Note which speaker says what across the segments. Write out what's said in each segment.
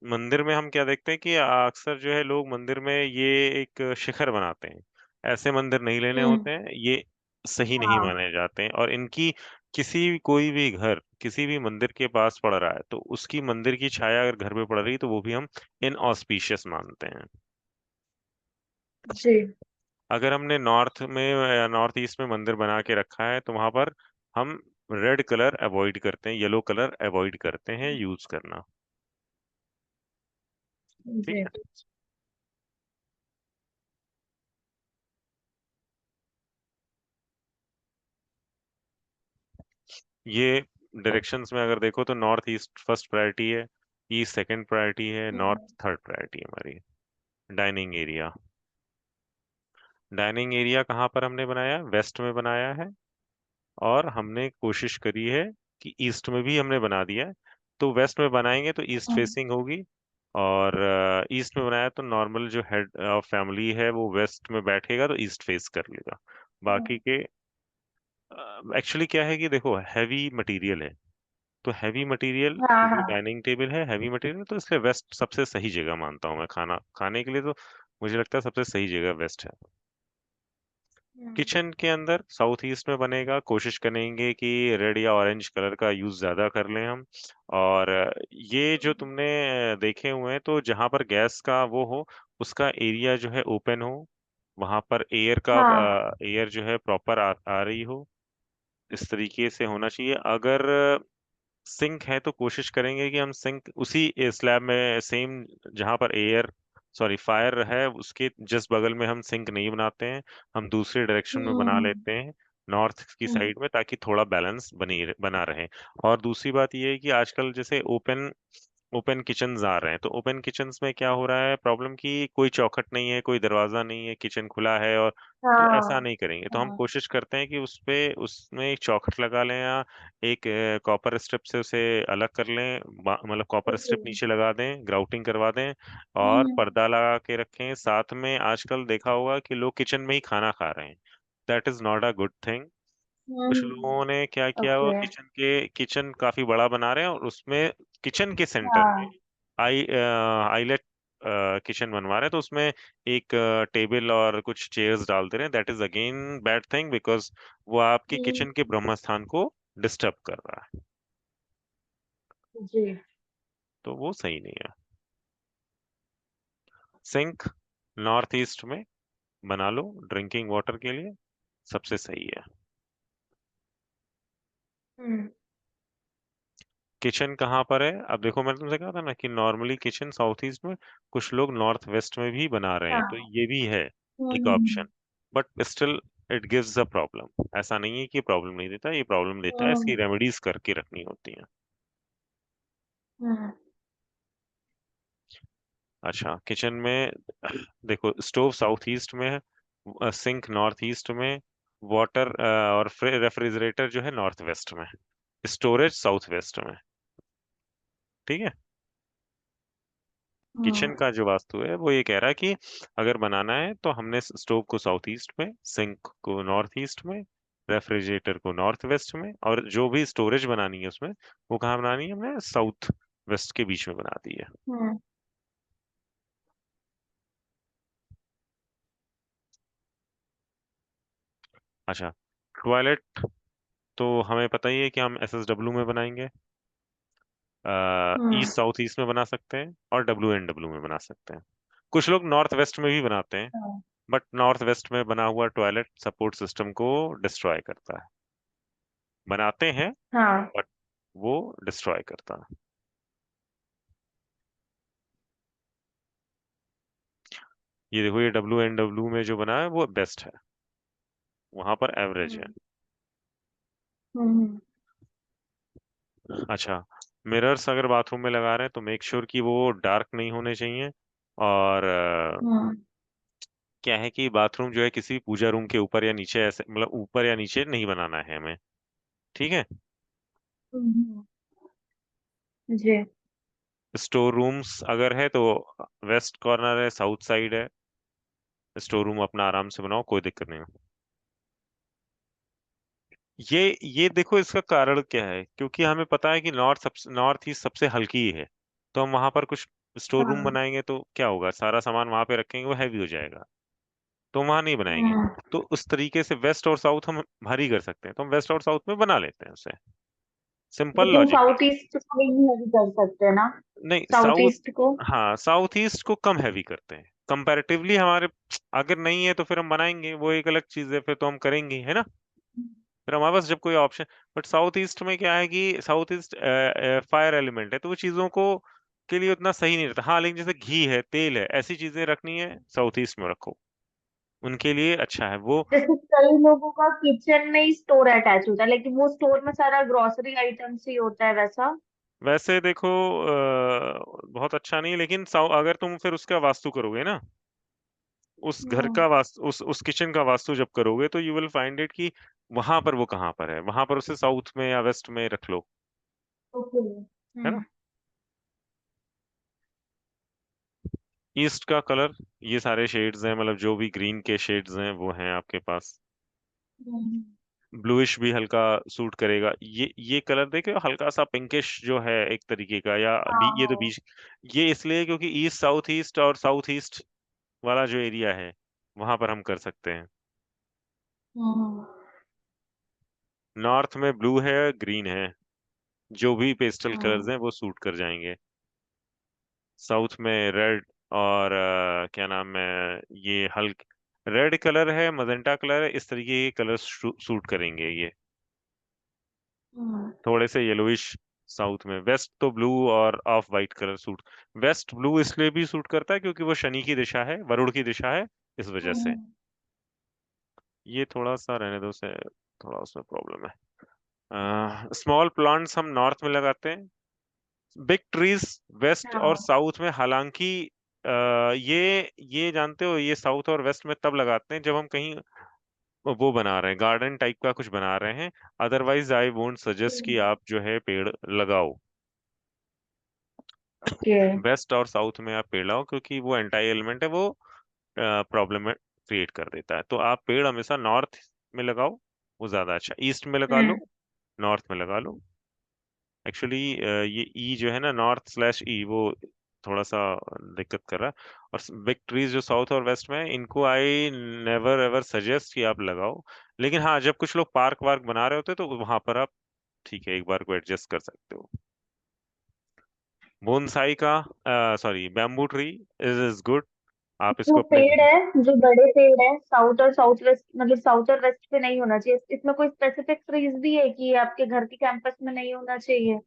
Speaker 1: मंदिर में हम क्या देखते हैं कि अक्सर जो है लोग मंदिर में ये एक शिखर बनाते हैं। ऐसे मंदिर नहीं लेने
Speaker 2: हम्म।
Speaker 1: होते हैं, ये सही नहीं
Speaker 2: हाँ।
Speaker 1: माने जाते हैं और इनकी कोई भी घर किसी भी मंदिर के पास पड़ रहा है, तो उसकी मंदिर की छाया अगर घर पे पड़ रही है, तो वो भी हम इनऑस्पिशियस मानते हैं।
Speaker 2: जी।
Speaker 1: अगर हमने नॉर्थ में या नॉर्थ ईस्ट में मंदिर बना के रखा है, तो वहां पर हम रेड कलर अवॉइड करते हैं, येलो कलर अवॉइड करते हैं यूज करना। ठीक
Speaker 2: जी।
Speaker 1: है। ये डायरेक्शंस में अगर देखो तो नॉर्थ ईस्ट फर्स्ट प्रायोरिटी है, ईस्ट सेकंड प्रायोरिटी है, नॉर्थ
Speaker 2: हम्म।
Speaker 1: थर्ड प्रायोरिटी है हमारी। डाइनिंग एरिया, डाइनिंग एरिया कहाँ पर हमने बनाया है? वेस्ट में बनाया है और हमने कोशिश करी है कि ईस्ट में भी हमने बना दिया है। तो वेस्ट में बनाएंगे तो ईस्ट
Speaker 2: हम्म।
Speaker 1: फेसिंग होगी, और ईस्ट में बनाया तो नॉर्मल जो हेड ऑफ फैमिली है वो वेस्ट में बैठेगा तो ईस्ट फेस कर लेगा। बाकी
Speaker 2: हम्म।
Speaker 1: के एक्चुअली क्या है कि देखो हैवी मटेरियल है, तो हैवी मटेरियल
Speaker 2: हाँ
Speaker 1: क्योंकि
Speaker 2: हाँ।
Speaker 1: डाइनिंग टेबल है हैवी मटेरियल, तो इसलिए वेस्ट सबसे सही जगह मानता हूँ मैं खाना खाने के लिए। तो मुझे लगता है सबसे सही जगह वेस्ट है।
Speaker 2: हम्म।
Speaker 1: किचन के अंदर साउथ ईस्ट में बनेगा, कोशिश करेंगे कि रेड या ऑरेंज कलर का यूज ज्यादा कर लें हम। और ये जो तुमने देखे हुए हैं, तो जहां पर गैस का वो हो, उसका एरिया जो है ओपन हो, वहां पर
Speaker 2: हाँ।
Speaker 1: एयर जो है प्रॉपर आ रही हो, इस तरीके से होना चाहिए। अगर सिंक है तो कोशिश करेंगे कि हम सिंक उसी स्लैब में सेम जहां पर फायर है उसके जस्ट बगल में हम सिंक नहीं बनाते हैं, हम दूसरे डायरेक्शन में बना
Speaker 2: हम्म।
Speaker 1: लेते हैं, नॉर्थ की
Speaker 2: हम्म।
Speaker 1: साइड में, ताकि थोड़ा बैलेंस बना रहे। और दूसरी बात ये है कि आजकल जैसे ओपन ओपन किचन्स आ रहे हैं, तो ओपन किचन्स में क्या हो रहा है प्रॉब्लम, कि कोई चौखट नहीं है, कोई दरवाजा नहीं है, किचन खुला है, और तो ऐसा
Speaker 2: हाँ
Speaker 1: नहीं करेंगे। तो हम
Speaker 2: हाँ।
Speaker 1: कोशिश करते हैं कि उसमें एक चौखट लगा लें, या एक कॉपर स्ट्रिप से उसे अलग कर लें, मतलब कॉपर
Speaker 2: जी।
Speaker 1: स्ट्रिप नीचे लगा दें, ग्राउटिंग करवा दें, और
Speaker 2: हम्म।
Speaker 1: पर्दा लगा के रखें साथ में। आजकल देखा होगा कि लोग किचन में ही खाना खा रहे हैं, that is not a good thing. कुछ
Speaker 2: हम्म।
Speaker 1: लोगों ने क्या किया, वो
Speaker 2: ओके।
Speaker 1: किचन काफी बड़ा बना रहे हैं, और उसमें किचन के सेंटर में
Speaker 2: हाँ।
Speaker 1: आईलेट किचन बनवा रहे हैं, तो उसमें एक टेबल और कुछ चेयर्स डाल दे रहे हैं। That is again bad thing, because वो आपके
Speaker 2: हम्म।
Speaker 1: किचन के ब्रह्म स्थान को डिस्टर्ब कर रहा है,
Speaker 2: जी।
Speaker 1: तो वो सही नहीं है। सिंक नॉर्थ ईस्ट में बना लो ड्रिंकिंग वाटर के लिए, सबसे सही है।
Speaker 2: हम्म।
Speaker 1: किचन कहाँ पर है? अब देखो, मैंने तुमसे कहा था ना कि नॉर्मली किचन साउथ ईस्ट में, कुछ लोग नॉर्थ वेस्ट में भी बना रहे हैं, तो
Speaker 2: हाँ।
Speaker 1: ये भी है एक
Speaker 2: hmm.
Speaker 1: Option. But still it gives a problem. ऐसा नहीं है कि प्रॉब्लम नहीं देता, ये प्रॉब्लम देता है, इसकी
Speaker 2: हम्म।
Speaker 1: रेमेडीज करके रखनी होती हैं।
Speaker 2: हम्म।
Speaker 1: अच्छा, किचन में देखो, स्टोव साउथ ईस्ट में है, सिंक नॉर्थ ईस्ट में, वाटर और रेफ्रिजरेटर जो है नॉर्थ वेस्ट में, स्टोरेज साउथ वेस्ट में। ठीक है।
Speaker 2: हम्म।
Speaker 1: किचन का जो वास्तु है वो ये कह रहा है कि अगर बनाना है तो हमने स्टोव को साउथ ईस्ट में, सिंक को नॉर्थ ईस्ट में, रेफ्रिजरेटर को नॉर्थ वेस्ट में, और जो भी स्टोरेज बनानी है उसमें, वो कहाँ बनानी है? हमने साउथ वेस्ट के बीच में बना दी है।
Speaker 2: हम्म।
Speaker 1: अच्छा, टॉयलेट तो हमें पता ही है कि हम SSW में बनाएंगे,
Speaker 2: हम्म।
Speaker 1: ईस्ट साउथ ईस्ट में बना सकते हैं, और WNW में बना सकते हैं। कुछ लोग नॉर्थ वेस्ट में भी बनाते हैं,
Speaker 2: हाँ।
Speaker 1: बट नॉर्थ वेस्ट में बना हुआ टॉयलेट सपोर्ट सिस्टम को डिस्ट्रॉय करता है। बनाते हैं
Speaker 2: हाँ।
Speaker 1: बट वो डिस्ट्रॉय करता है। ये देखो, ये WNW में जो बना है वो बेस्ट है, वहां पर एवरेज है।
Speaker 2: हम्म। हम्म।
Speaker 1: अच्छा, मिरर्स अगर बाथरूम में लगा रहे हैं तो मेक श्योर कि वो डार्क नहीं होने चाहिए। और
Speaker 2: हम्म।
Speaker 1: क्या है कि बाथरूम जो है किसी भी पूजा रूम के ऊपर या नीचे, ऐसे मतलब ऊपर या नीचे नहीं बनाना है हमें। ठीक है।
Speaker 2: हम्म। जी।
Speaker 1: स्टोर रूम्स अगर है तो वेस्ट कॉर्नर है, साउथ साइड है, स्टोर रूम अपना आराम से बनाओ, कोई दिक्कत नहीं है। ये देखो, इसका कारण क्या है, क्योंकि हमें पता है कि नॉर्थ ईस्ट सबसे हल्की है, तो हम वहां पर कुछ स्टोर रूम
Speaker 2: हाँ।
Speaker 1: बनाएंगे तो क्या होगा, सारा सामान वहां पे रखेंगे, वो हैवी हो जाएगा, तो वहां नहीं बनाएंगे।
Speaker 2: हाँ,
Speaker 1: तो उस तरीके से वेस्ट और साउथ हम भारी कर सकते हैं, तो हम वेस्ट और साउथ में बना लेते हैं उसे। सिंपल
Speaker 2: लेकिन
Speaker 1: लॉजिक है।
Speaker 2: साउथ ईस्ट को भी नहीं कर सकते ना,
Speaker 1: नहीं
Speaker 2: साउथ
Speaker 1: साउथ,
Speaker 2: ईस्ट को।
Speaker 1: हाँ साउथ ईस्ट को कम हैवी करते हैं कंपैरेटिवली हमारे। अगर नहीं है तो फिर हम बनाएंगे, वो एक अलग चीज है, फिर तो हम करेंगे, है ना। फिर हमारे पास जब कोई ऑप्शन, बट साउथ ईस्ट में क्या है कि साउथ ईस्ट फायर एलिमेंट है, तो वो चीजों को के लिए उतना सही नहीं रहता। हाँ लेकिन जैसे घी है, तेल है, ऐसी चीजें रखनी है साउथ ईस्ट में रखो, उनके लिए अच्छा है वो।
Speaker 2: जैसे कई लोगों का किचन में ही स्टोर अटैच होता है, लेकिन वो स्टोर में सारा ग्रोसरी आइटम्स ही होता है वैसा।
Speaker 1: वैसे देखो बहुत अच्छा नहीं है, लेकिन अगर तुम फिर उसका वास्तु करोगे ना, उस घर
Speaker 2: हम्म।
Speaker 1: का वास्तु, उस किचन का वास्तु जब करोगे, तो यू विल फाइंड इट कि वहां पर वो कहाँ पर है, वहां पर उसे साउथ में या वेस्ट में रख लो,
Speaker 2: ओके।
Speaker 1: है ना।
Speaker 2: हम्म।
Speaker 1: ईस्ट का कलर, ये सारे शेड्स हैं, मतलब जो भी ग्रीन के शेड्स हैं वो हैं आपके पास।
Speaker 2: हम्म।
Speaker 1: ब्लूइश भी हल्का सूट करेगा, ये कलर देखे हल्का सा पिंकिश जो है एक तरीके का, या
Speaker 2: हाँ
Speaker 1: ये तो
Speaker 2: हाँ।
Speaker 1: बीच। ये इसलिए क्योंकि ईस्ट और साउथ ईस्ट वाला जो एरिया है, वहां पर हम कर सकते हैं।
Speaker 2: हम्म।
Speaker 1: नॉर्थ में ब्लू है, ग्रीन है, जो भी पेस्टल कलर्स
Speaker 2: हम्म।
Speaker 1: हैं वो सूट कर जाएंगे। साउथ में रेड और क्या नाम है, ये हल्क रेड कलर है, मजेंटा कलर है, इस तरीके के कलर सूट करेंगे ये,
Speaker 2: हम्म।
Speaker 1: थोड़े से येलोइश। साउथ में वेस्ट तो ब्लू और off white colour suit. West blue इसलिए भी सूट करता है क्योंकि वो शनि की दिशा है, वरुण की दिशा है, इस वजह से।
Speaker 2: हम्म।
Speaker 1: ये थोड़ा सा रहने दो से, थोड़ा उसमें प्रॉब्लम है। स्मॉल प्लांट्स हम नॉर्थ में लगाते हैं, बिग ट्रीज वेस्ट और
Speaker 2: हाँ।
Speaker 1: साउथ में। हालांकि ये जानते हो, ये साउथ और वेस्ट में तब लगाते हैं जब हम कहीं वो बना रहे हैं, गार्डन टाइप का कुछ बना रहे हैं। अदरवाइज आई वोंट सजेस्ट कि आप जो है पेड़ लगाओ
Speaker 2: ओके।
Speaker 1: वेस्ट और साउथ में, आप पेड़ लगाओ, क्योंकि वो एंटाई एलिमेंट है, वो प्रॉब्लम क्रिएट कर देता है। तो आप पेड़ हमेशा नॉर्थ में लगाओ, वो ज्यादा अच्छा। ईस्ट में लगा लो,
Speaker 2: हम्म।
Speaker 1: नॉर्थ में लगा लो। एक्चुअली ये ई जो है ना, नॉर्थ स्लैश ई, वो थोड़ा सा दिक्कत कर रहा है। और बिग ट्रीज जो साउथ और वेस्ट में है, इनको आई नेवर एवर सजेस्ट कि आप लगाओ। लेकिन हाँ, जब कुछ लोग पार्क वार्क बना रहे होते हैं, तो वहां पर आप ठीक है, एक बार को एडजस्ट कर सकते हो। बोनसाई का, sorry bamboo tree is good, आप
Speaker 2: जो
Speaker 1: इसको अपने
Speaker 2: पेड़
Speaker 1: घर।
Speaker 2: है, जो बड़े पेड़ है, साउथ और साउथ वेस्ट, मतलब साउथ और वेस्ट पे नहीं होना चाहिए, इसमें कोई स्पेसिफिक ट्रीज भी है कि ये आपके घर के कैंपस में नहीं होना चाहिए?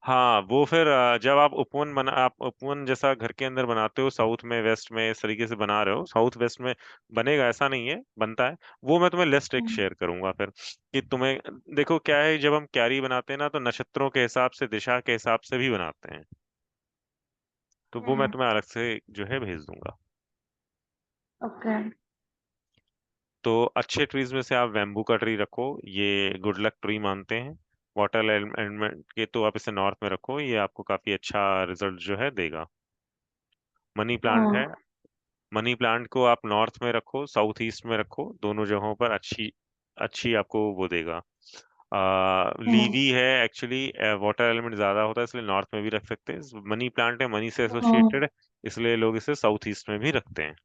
Speaker 1: हाँ वो फिर जब आप उपवन जैसा घर के अंदर बनाते हो, साउथ में वेस्ट में इस तरीके से बना रहे हो, साउथ वेस्ट में बनेगा ऐसा नहीं है, बनता है। वो मैं तुम्हें लिस्ट एक
Speaker 2: हम्म।
Speaker 1: शेयर करूंगा फिर, कि तुम्हें देखो क्या है, जब हम क्यारी बनाते हैं ना, तो नक्षत्रों के हिसाब से, दिशा के हिसाब से भी बनाते हैं, तो वो मैं
Speaker 2: हम्म।
Speaker 1: तुम्हें अलग से जो है भेज दूंगा।
Speaker 2: ओके।
Speaker 1: तो अच्छे ट्रीज में से आप बैम्बू का ट्री रखो, ये गुड लक ट्री मानते हैं। वाटर एलिमेंट के, तो आप इसे नॉर्थ में रखो, ये आपको काफी अच्छा रिजल्ट जो है देगा। मनी प्लांट है,
Speaker 2: हम्म।
Speaker 1: मनी प्लांट को आप नॉर्थ में रखो, साउथ ईस्ट में रखो, दोनों जगहों पर अच्छी अच्छी आपको वो देगा।
Speaker 2: हम्म।
Speaker 1: लीवी है, एक्चुअली वाटर एलिमेंट ज्यादा होता है, इसलिए नॉर्थ में भी रख सकते हैं। मनी प्लांट है, मनी से
Speaker 2: हम्म।
Speaker 1: एसोसिएटेड है, इसलिए लोग इसे साउथ ईस्ट में भी रखते हैं।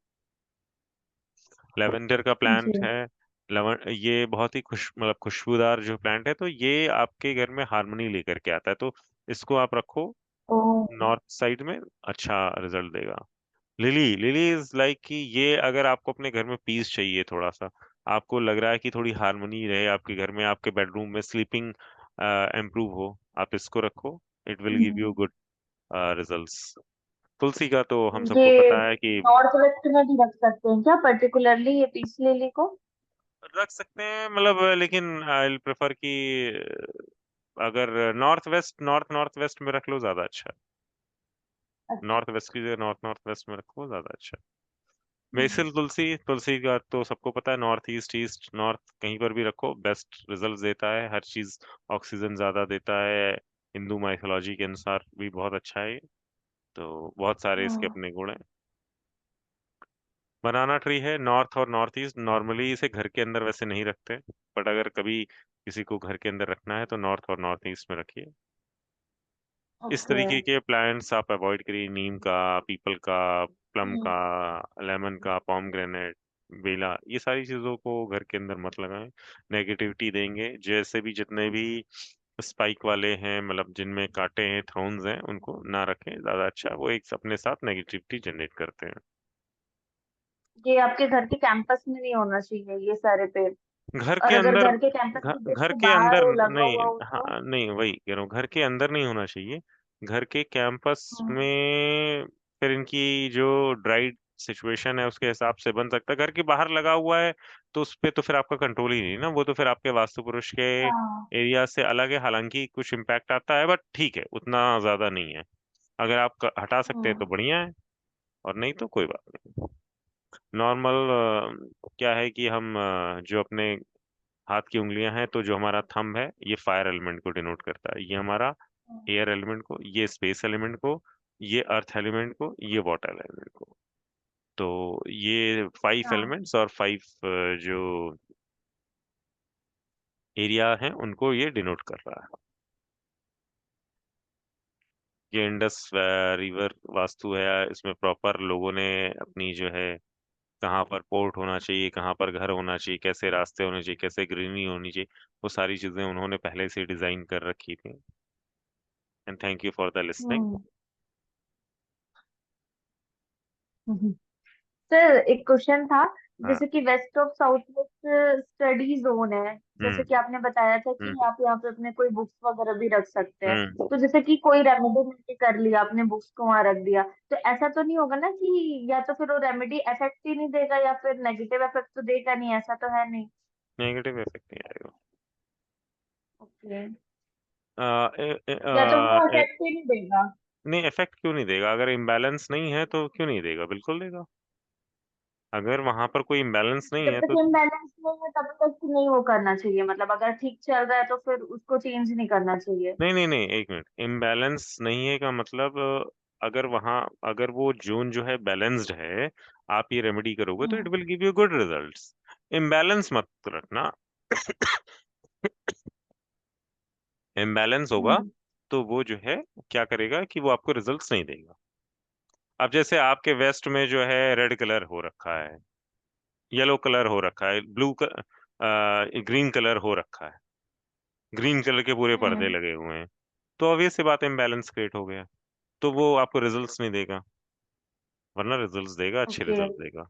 Speaker 1: लेवेंडर का प्लांट
Speaker 2: जी।
Speaker 1: है, ये बहुत ही मतलब खुशबूदार जो प्लांट है, तो ये आपके घर में हार्मनी लेकर के आता है, तो इसको आप रखो
Speaker 2: ओ।
Speaker 1: नॉर्थ साइड में, अच्छा रिजल्ट देगा। लिली, लिली इज लाइक कि ये अगर आपको अपने घर में पीस चाहिए थोड़ा सा, आपको लग रहा है कि थोड़ी हार्मनी रहे आपके घर में, आपके बेडरूम में स्लीपिंग इम्प्रूव हो, आप इसको रखो, it will give you
Speaker 2: hmm.
Speaker 1: Good results. तुलसी का तो हम सबको
Speaker 2: ये
Speaker 1: पता है कि
Speaker 2: नॉर्थ वेस्ट में भी रख सकते हैं क्या, पर्टिकुलरली ये पीस लिली को?
Speaker 1: रख सकते हैं, मतलब लेकिन आई प्रेफर कि अगर नॉर्थ नॉर्थ वेस्ट में रख लो, ज्यादा अच्छा है।
Speaker 2: अच्छा।
Speaker 1: नॉर्थ वेस्ट की जगह नॉर्थ नॉर्थ वेस्ट में रखो, ज्यादा अच्छा है।
Speaker 2: हम्म।
Speaker 1: बेसिल तुलसी, तुलसी का तो सबको पता है, नॉर्थ ईस्ट, ईस्ट नॉर्थ कहीं पर भी रखो बेस्ट रिजल्ट देता है, हर चीज ऑक्सीजन ज्यादा देता है, हिंदू माइथोलॉजी के अनुसार भी बहुत अच्छा है ये। तो बहुत सारे इसके
Speaker 2: हम्म।
Speaker 1: अपने गुण हैं। बनाना ट्री है, नॉर्थ और नॉर्थ ईस्ट, नॉर्मली इसे घर के अंदर वैसे नहीं रखते, बट अगर कभी किसी को घर के अंदर रखना है तो नॉर्थ और नॉर्थ ईस्ट में रखिए। इस
Speaker 2: ओके।
Speaker 1: तरीके के प्लांट्स आप अवॉइड करिए, नीम का, पीपल का, प्लम
Speaker 2: हम्म।
Speaker 1: का, लेमन का, पॉमग्रेनेट, बेला, ये सारी चीजों को घर के अंदर मत लगाएं। नेगेटिविटी देंगे। जैसे भी जितने भी स्पाइक वाले हैं, मतलब जिनमें कांटे हैं, थ्रोन्स हैं, उनको ना रखें, ज्यादा अच्छा। वो एक अपने साथ नेगेटिविटी जनरेट करते हैं।
Speaker 2: ये आपके घर के कैंपस में नहीं होना चाहिए ये सारे पेड़?
Speaker 1: घर
Speaker 2: और
Speaker 1: के
Speaker 2: अगर
Speaker 1: अंदर,
Speaker 2: घर के कैंपस में
Speaker 1: घर
Speaker 2: जैसे
Speaker 1: के
Speaker 2: बाहर
Speaker 1: अंदर
Speaker 2: हो लगा
Speaker 1: नहीं।
Speaker 2: हुआ हो तो?
Speaker 1: हाँ नहीं, वही कह रहा हूँ, घर के अंदर नहीं होना चाहिए। घर के कैंपस
Speaker 2: हम्म।
Speaker 1: में फिर इनकी जो ड्राइड सिचुएशन है उसके हिसाब से बन सकता है। घर के बाहर लगा हुआ है तो उस पे तो फिर आपका कंट्रोल ही नहीं ना, वो तो फिर आपके वास्तु पुरुष के
Speaker 2: हाँ।
Speaker 1: एरिया से अलग है। हालांकि कुछ इम्पैक्ट आता है, बट ठीक है, उतना ज्यादा नहीं है। अगर आप हटा सकते हैं तो
Speaker 2: हम्म।
Speaker 1: बढ़िया है, और नहीं तो कोई बात नहीं। नॉर्मल क्या है कि हम जो अपने हाथ की उंगलियां हैं, तो जो हमारा थंब है ये फायर एलिमेंट को डिनोट करता है, ये हमारा एयर एलिमेंट को, ये स्पेस एलिमेंट को, ये अर्थ एलिमेंट को, ये वाटर एलिमेंट को। तो ये 5
Speaker 2: हाँ।
Speaker 1: एलिमेंट्स और 5 जो एरिया हैं उनको ये डिनोट कर रहा है। ये इंडस रिवर वास्तु है। इसमें प्रॉपर लोगों ने अपनी जो है, कहाँ पर पोर्ट होना चाहिए, कहाँ पर घर होना चाहिए, कैसे रास्ते होने चाहिए, कैसे ग्रीनरी होनी चाहिए, वो सारी चीजें उन्होंने पहले से डिजाइन कर रखी थी। And thank you for the listening.
Speaker 2: हम्म। हम्म। सर एक क्वेश्चन था।
Speaker 1: हाँ।
Speaker 2: जैसे कि west of south west study zone है, जैसे
Speaker 1: हम्म।
Speaker 2: कि आपने बताया था कि
Speaker 1: हम्म।
Speaker 2: आप यहाँ पे अपने कोई बुक्स वगैरह भी रख सकते हैं।
Speaker 1: हम्म।
Speaker 2: तो जैसे कि कोई रेमेडी नहीं कर लिया, आपने बुक्स को वहां रख दिया, तो ऐसा तो नहीं होगा ना कि या तो फिर वो रेमेडी इफेक्ट ही नहीं देगा या फिर नेगेटिव इफेक्ट तो देगा नहीं, ऐसा तो है नहीं?
Speaker 1: नेगेटिव इफेक्ट नहीं आएगा।
Speaker 2: ओके।
Speaker 1: आ, ए, ए,
Speaker 2: या तो
Speaker 1: आ,
Speaker 2: वो
Speaker 1: ए,
Speaker 2: इफेक्ट ही नहीं देगा?
Speaker 1: नहीं, इफेक्ट क्यों नहीं देगा? अगर इम्बैलेंस नहीं है तो क्यों नहीं देगा, बिल्कुल देगा। अगर वहां पर कोई इम्बैलेंस नहीं
Speaker 2: जब
Speaker 1: है
Speaker 2: तक
Speaker 1: तो।
Speaker 2: इम्बैलेंस नहीं है तब तक नहीं वो करना चाहिए, मतलब अगर ठीक चल रहा है तो फिर उसको चेंज नहीं करना चाहिए?
Speaker 1: नहीं नहीं नहीं, एक मिनट। इम्बैलेंस नहीं है का मतलब, अगर वहां, अगर वो जोन जो है बैलेंस्ड है, आप ये रेमेडी करोगे तो it
Speaker 2: hmm.
Speaker 1: Will give you good results. Imbalance मत रखना। इम्बैलेंस होगा
Speaker 2: हम्म।
Speaker 1: तो वो जो है क्या करेगा कि वो आपको रिजल्ट्स नहीं देगा। अब जैसे आपके वेस्ट में जो है रेड कलर हो रखा है, येलो कलर हो रखा है, ग्रीन कलर हो रखा है, ग्रीन कलर के पूरे पर्दे
Speaker 2: हम्म।
Speaker 1: लगे हुए हैं, तो ऑब्वियस सी बात है, इम्बैलेंस क्रिएट हो गया। तो वो आपको रिजल्ट्स नहीं देगा, वरना रिजल्ट्स देगा, अच्छे
Speaker 2: ओके।
Speaker 1: रिजल्ट देगा।